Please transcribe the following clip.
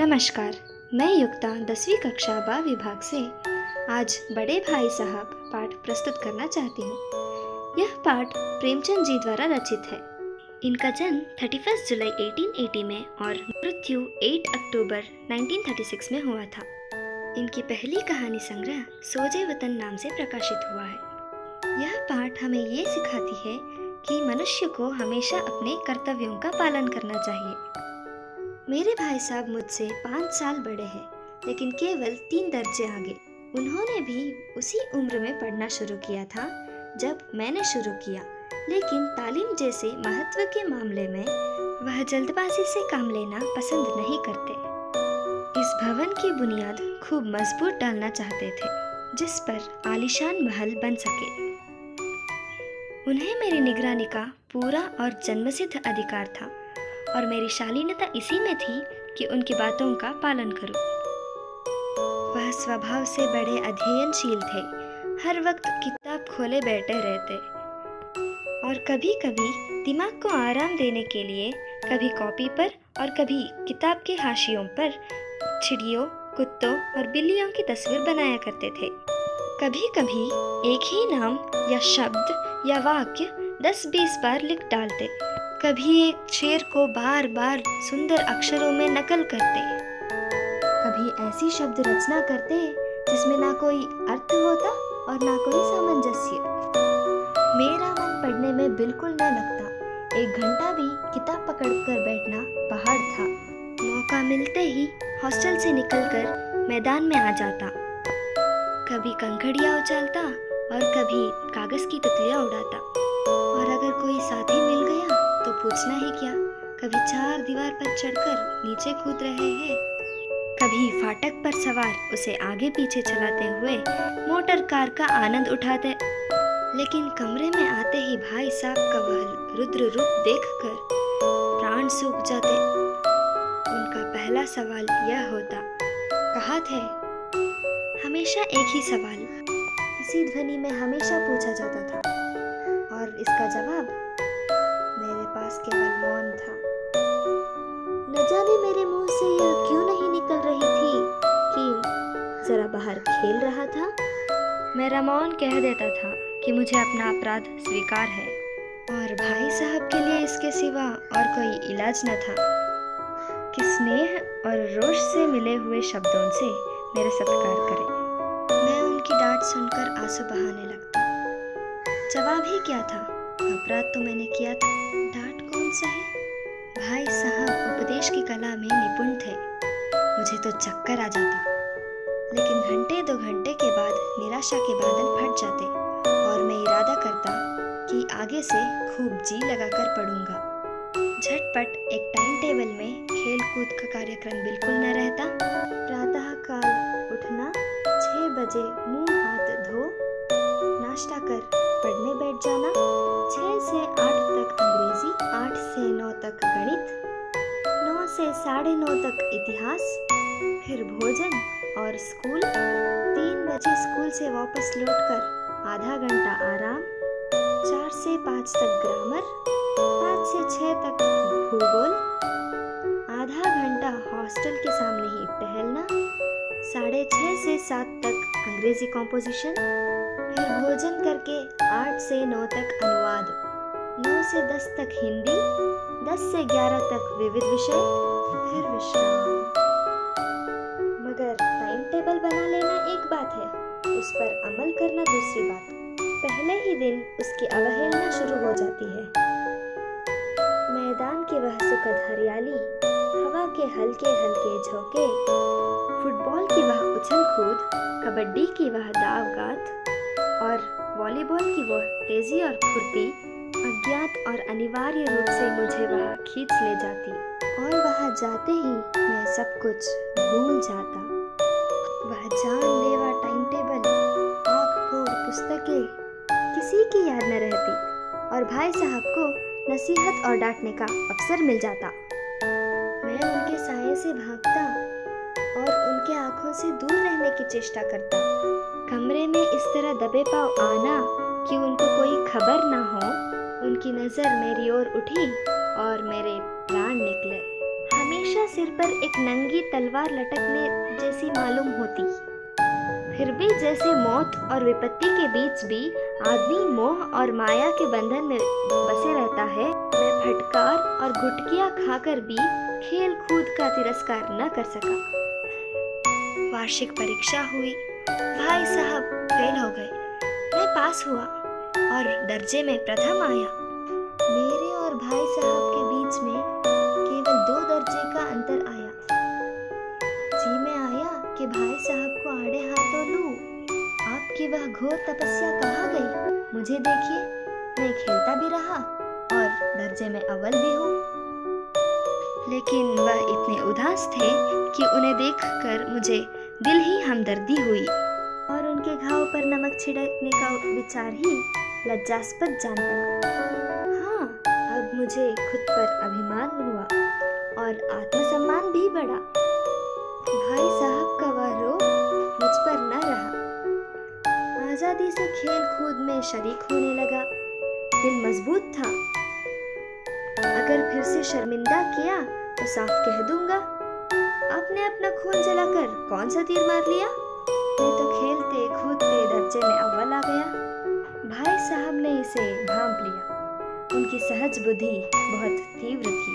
नमस्कार, मैं युक्ता 10वीं कक्षा बा विभाग से आज बड़े भाई साहब पाठ प्रस्तुत करना चाहती हूँ। यह पाठ प्रेमचंद जी द्वारा रचित है। इनका जन्म 31 जुलाई 1880 में और मृत्यु 8 अक्टूबर 1936 में हुआ था। इनकी पहली कहानी संग्रह सोजे वतन नाम से प्रकाशित हुआ है। यह पाठ हमें ये सिखाती है कि मनुष्य को हमेशा अपने कर्तव्यों का पालन करना चाहिए। मेरे भाई साहब मुझसे 5 साल बड़े हैं, लेकिन केवल 3 दर्जे आगे। उन्होंने भी उसी उम्र में पढ़ना शुरू किया था जब मैंने शुरू किया, लेकिन तालीम जैसे महत्व के मामले में वह जल्दबाजी से काम लेना पसंद नहीं करते। इस भवन की बुनियाद खूब मजबूत डालना चाहते थे, जिस पर आलीशान महल बन सके। उन्हें मेरी निगरानी का पूरा और जन्मसिद्ध अधिकार था और मेरी शालीनता इसी में थी कि उनकी बातों का पालन करूं। वह स्वभाव से बड़े अध्ययनशील थे, हर वक्त किताब खोले बैठे रहते और कभी कभी दिमाग को आराम देने के लिए कभी कॉपी पर और कभी किताब के हाशियों पर चिड़ियों, कुत्तों और बिल्लियों की तस्वीर बनाया करते थे। कभी कभी एक ही नाम या शब्द या वाक्य 10-20 बार लिख डालते। कभी एक शेर को बार बार सुंदर अक्षरों में नकल करते। कभी ऐसी शब्द रचना करते जिसमें ना कोई अर्थ होता और ना कोई सामंजस्य। मेरा मन पढ़ने में बिल्कुल न लगता। 1 घंटा भी किताब पकड़कर बैठना पहाड़ था। मौका मिलते ही हॉस्टल से निकलकर मैदान में आ जाता। कभी कंकड़ियाँ उछालता और कभी कागज की तितलियाँ उड़ाता। और अगर कोई साथी मिल गया तो पूछना ही क्या, कभी 4 दीवार पर चढ़कर नीचे कूद रहे हैं, कभी फाटक पर सवार उसे आगे पीछे चलाते हुए मोटर कार का आनंद उठाते। लेकिन कमरे में आते ही भाई साहब का वह रुद्र रूप देखकर प्राण सूख जाते। उनका पहला सवाल यह होता, कहाँ थे? हमेशा एक ही सवाल इसी ध्वनि में हमेशा पूछा जाता था और इसका जवाब मेरे पास केवल मौन था। न जाने मेरे मुंह से यह क्यों नहीं निकल रही थी कि जरा बाहर खेल रहा था। मेरा मौन कह देता था कि मुझे अपना अपराध स्वीकार है और भाई साहब के लिए इसके सिवा और कोई इलाज न था कि स्नेह और रोष से मिले हुए शब्दों से मेरा सत्कार करे। मैं उनकी डांट सुनकर आंसू बहाने लगता। जवाब ही क्या था, अपराध तो मैंने किया था, डांट कौन सा है? भाई साहब उपदेश की कला में निपुण थे। मुझे तो चक्कर आ जाता। लेकिन घंटे 2 घंटे के बाद निराशा के बादल फट जाते और मैं इरादा करता कि आगे से खूब जी लगाकर पढ़ूंगा। झटपट एक टाइम टेबल में खेल कूद का कार्यक्रम बिल्कुल न रहता। प्रातः काल उठना, 6 बजे मुंह हाथ धो नाश्ता कर पढ़ने बैठ जाना। 6 से 8 तक अंग्रेजी, 8 से 9 तक गणित, 9 से 9:30 तक इतिहास, फिर भोजन और स्कूल। 3 बजे स्कूल से वापस लौटकर आधा घंटा आराम। 4 से 5 तक ग्रामर, 5 से 6 तक भूगोल, आधा घंटा हॉस्टल के सामने ही टहलना। 6:30 से 7 तक अंग्रेजी कॉम्पोजिशन, फिर भोजन करके 8 से 9 तक अनुवाद, 9 से 10 तक हिंदी, 10 से 11 तक विविध विषय, फिर विश्राम। मगर टाइम टेबल बना लेना एक बात है, उस पर अमल करना दूसरी बात। पहले ही दिन उसकी अवहेलना शुरू हो जाती है। मैदान की वह सुखद हरियाली, हवा के हल्के हल्के झोंके, फुटबॉल की वह उछल कूद, कबड्डी की वह दावगात और वॉलीबॉल की वह तेजी और फुर्ती अज्ञात और अनिवार्य रूप से मुझे वहां खींच ले जाती और वहां जाते ही मैं सब कुछ भूल जाता। वह जानलेवा टाइम टेबल, आँख फोड़ पुस्तकें, किसी की याद न रहती और भाई साहब को नसीहत और डांटने का अवसर मिल जाता। मैं उनके साये से भागता और उनके आंखों से दूर रहने की चेष्टा करता। कमरे में इस तरह दबे पांव आना कि उनको कोई खबर ना हो। उनकी नज़र मेरी ओर उठी और मेरे प्राण निकले। हमेशा परीक्षा सिर पर एक नंगी तलवार लटकने जैसी मालूम होती। फिर भी जैसे मौत और विपत्ति के बीच भी आदमी मोह और माया के बंधन में बसे रहता है, मैं फटकार और घुटकियां खाकर भी खेल कूद का तिरस्कार न कर सका। वार्षिक परीक्षा हुई, भाई साहब फेल हो गए, मैं पास हुआ और दर्जे में प्रथम आया। मेरे और भाई साहब के बीच में केवल 2 दर्जे का अंतर आया। जी में आया कि भाई साहब को आड़े हाथों लूं। आपकी वह घोर तपस्या कहाँ गई? मुझे देखिए, मैं खेलता भी रहा और दर्जे में अव्वल भी हूँ। लेकिन वह इतने उदास थे कि उन्हें देखकर मुझे दिल ही हमदर्दी हुई और उनके घाव पर नमक छिड़कने का विचार ही लज्जास्पद जान पड़ा। हाँ, अब मुझे खुद पर अभिमान हुआ और आत्मसम्मान भी बढ़ा। भाई साहब का वह रोब मुझ पर न रहा। आजादी से खेल कूद में शरीक होने लगा। दिल मजबूत था। अगर फिर से शर्मिंदा किया तो साफ कह दूंगा, आपने अपना खून जलाकर कौन सा तीर मार लिया? मैं तो खेलते कूदते दर्जे में अव्वल आ गया। भाई साहब ने इसे भांप लिया। उनकी सहज बुद्धि बहुत तीव्र थी।